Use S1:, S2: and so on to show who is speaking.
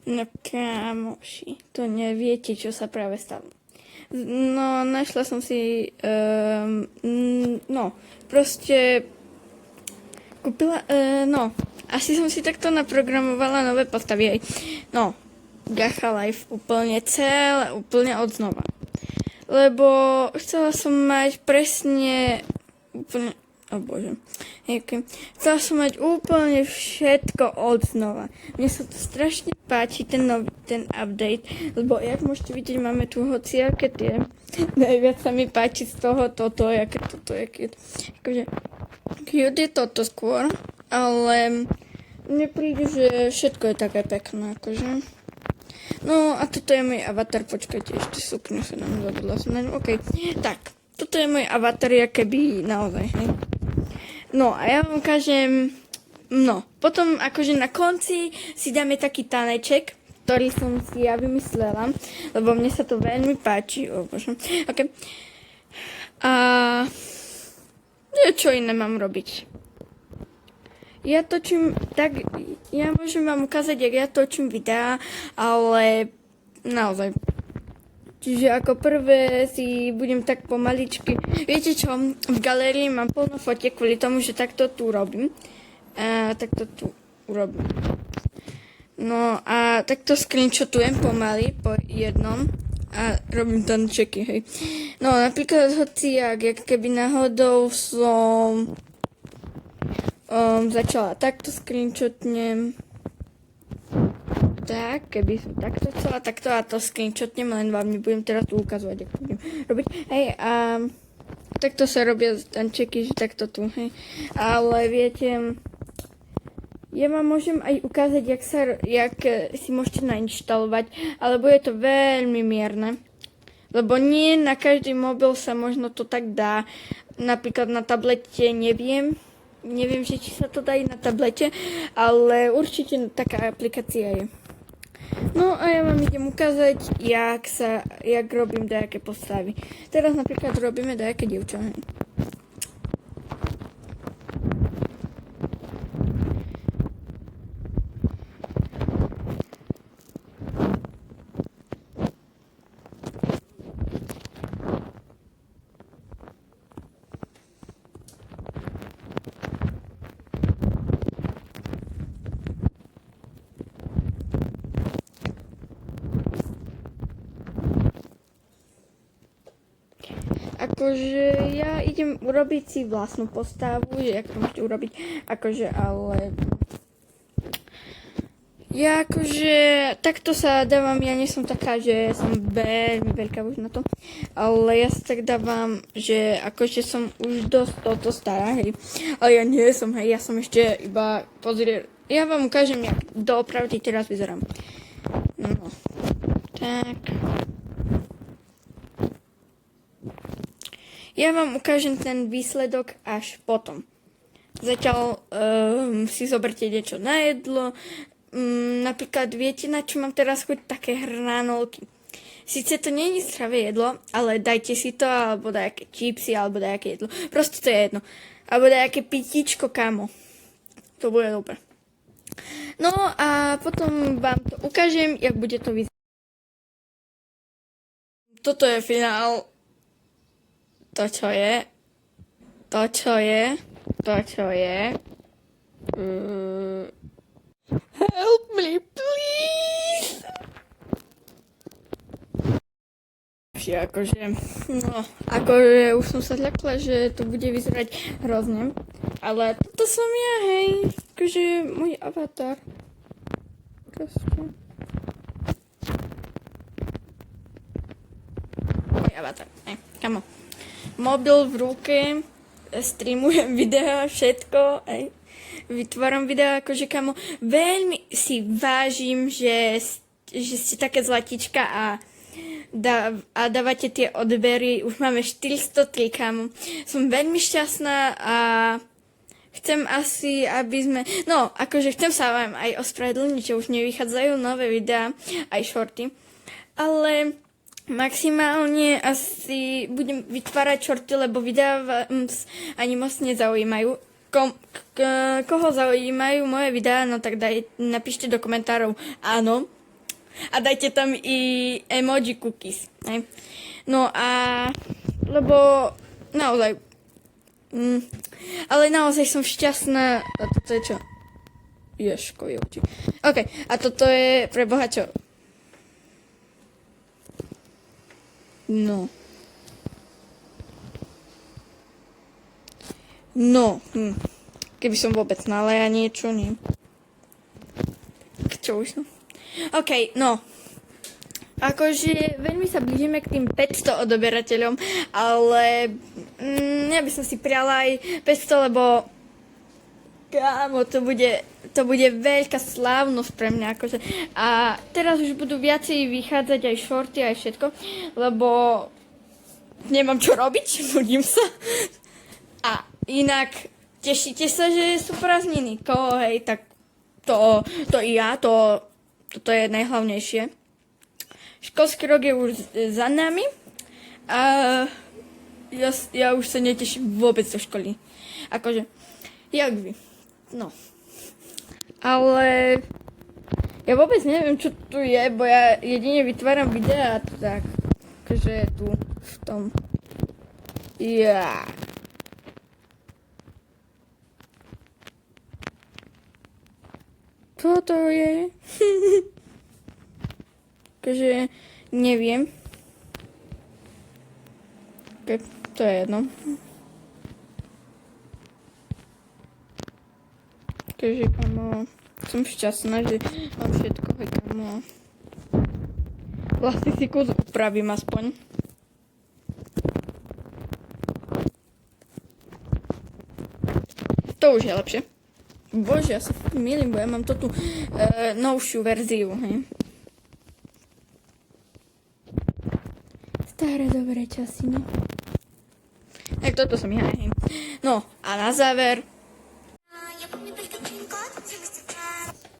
S1: No kámoši, to neviete, čo sa práve stalo. No, našla som si, no, proste kúpila, no, asi som si takto naprogramovala nové postavy, aj. No, Gacha Life úplne celé, úplne od znova. Lebo chcela som mať presne, úplne, o bože, okay. Chcela som mať úplne všetko od znova. Mne sa to strašne páči, ten update, lebo jak môžete vidieť, máme tu hociaké tie. Najviac sa mi páči z toho toto, akože cute je toto skôr, ale mne príde, že všetko je také pekné, akože. No a toto je môj avatar, počkajte, ešte sukňu sa nám zabudla som na ňu, okej. Tak, toto je môj avatar, keby naozaj, hej. No a ja vám ukážem, no, potom akože na konci si dáme taký taneček, ktorý som si ja vymyslela, lebo mne sa to veľmi páči, o bože, ok. A čo iné mám robiť? Ja točím, tak, ja môžem vám ukázať, jak ja točím videá, ale naozaj. Čiže ako prvé si budem tak pomaličky, viete čo, v galérii mám plno fotiek kvôli tomu, že takto tu robím. Takto tu urobím. No a takto screenshotujem pomaly po jednom a robím tančeky, hej. No napríklad hociak, jak keby náhodou som začala takto screenshotnem. Tak, keby som takto chcela, takto a to screenshotnem, len vám nebudem teraz tu ukazovať, ako budem robiť. Hej, a takto sa robia tančeky, že takto tu, hej. Ale viete, ja vám môžem aj ukázať, jak si môžete nainštalovať, ale bude to veľmi mierne. Lebo nie na každý mobil sa možno to tak dá. Napríklad na tablete neviem, že či sa to dá aj na tablete, ale určite taká aplikácia je. No a ja vám idem ukázať, jak robím dajaké postavy. Teraz napríklad robíme dajaké dievča. Akože ja idem urobiť si vlastnú postavu, že jak to môžete urobiť, akože, ale ja akože takto sa dávam, ja nie som taká, že som veľmi veľká už na to, ale ja sa tak dávam, že akože som už dosť toto stará, hej, ale ja nie som, hej, ja som ešte iba, pozrieť, ja vám ukážem, jak doopravdy teraz vyzerám. No, tak. Ja vám ukážem ten výsledok až potom. Zatiaľ si zoberte niečo na jedlo. Napríklad viete, na čo mám teraz chuť? Také hranolky. Sice to nie je zdravé jedlo, ale dajte si to, alebo dajaké čipsy, alebo dajaké jedlo. Proste to je jedno. Alebo dajaké pitíčko, kámo. To bude dobre. No a potom vám to ukážem, jak bude to vyzerať. Toto je finál. To, čo je. Help me, please! Akože už som sa zľakla, že to bude vyzerať hrozne. Ale toto som ja, hej. Akože môj avatar. Proste. Môj avatar, hej, kamo. Mobil v ruke, streamujem videá, všetko, aj vytváram videá, akože kamo, veľmi si vážim, že ste také zlatička a dávate tie odbery, už máme 403, kamo. Som veľmi šťastná a chcem asi, aby sme, no, akože chcem sa vám aj ospravedlniť, že už nevychádzajú nové videá, aj shorty, ale maximálne asi budem vytvárať shorty, lebo videá vás ani moc nezaujímajú. Koho zaujímajú moje videá, no tak napíšte do komentárov áno. A dajte tam i emoji cookies. Hej. No a... Lebo naozaj... ale naozaj som šťastná. A toto je čo? Ješko, oči. OK, a toto je pre Boha čo? No. No. Keby som vôbec znala ja niečo, nie. Čo už som? OK, no. Akože veľmi sa blížime k tým 500 odoberateľom, ale ja by som si priala aj 500, lebo kámo, to bude veľká slávnosť pre mňa, akože. A teraz už budú viacej vychádzať aj shorty, aj všetko, lebo nemám čo robiť, nudím sa. A inak, tešíte sa, že sú prázdniny? Hej, tak to i ja, toto je najhlavnejšie. Školský rok je už za nami a ja už sa neteším vôbec do školy. Akože, jak vy? No. Ale ja vôbec neviem, čo tu je, bo ja jedine vytváram videá tak, akože tu v tom. Ja. Čo to je? Takže neviem. Okay, to je jedno. Takže kamo, som šťastná, že mám všetko, kamo. Vlastne si kus upravím aspoň. To už je lepšie. Bože, ja sa milím, bo ja mám to tu novšiu verziu, hej. Staré dobré časy, no. Tak toto som ja, hej. No, a na záver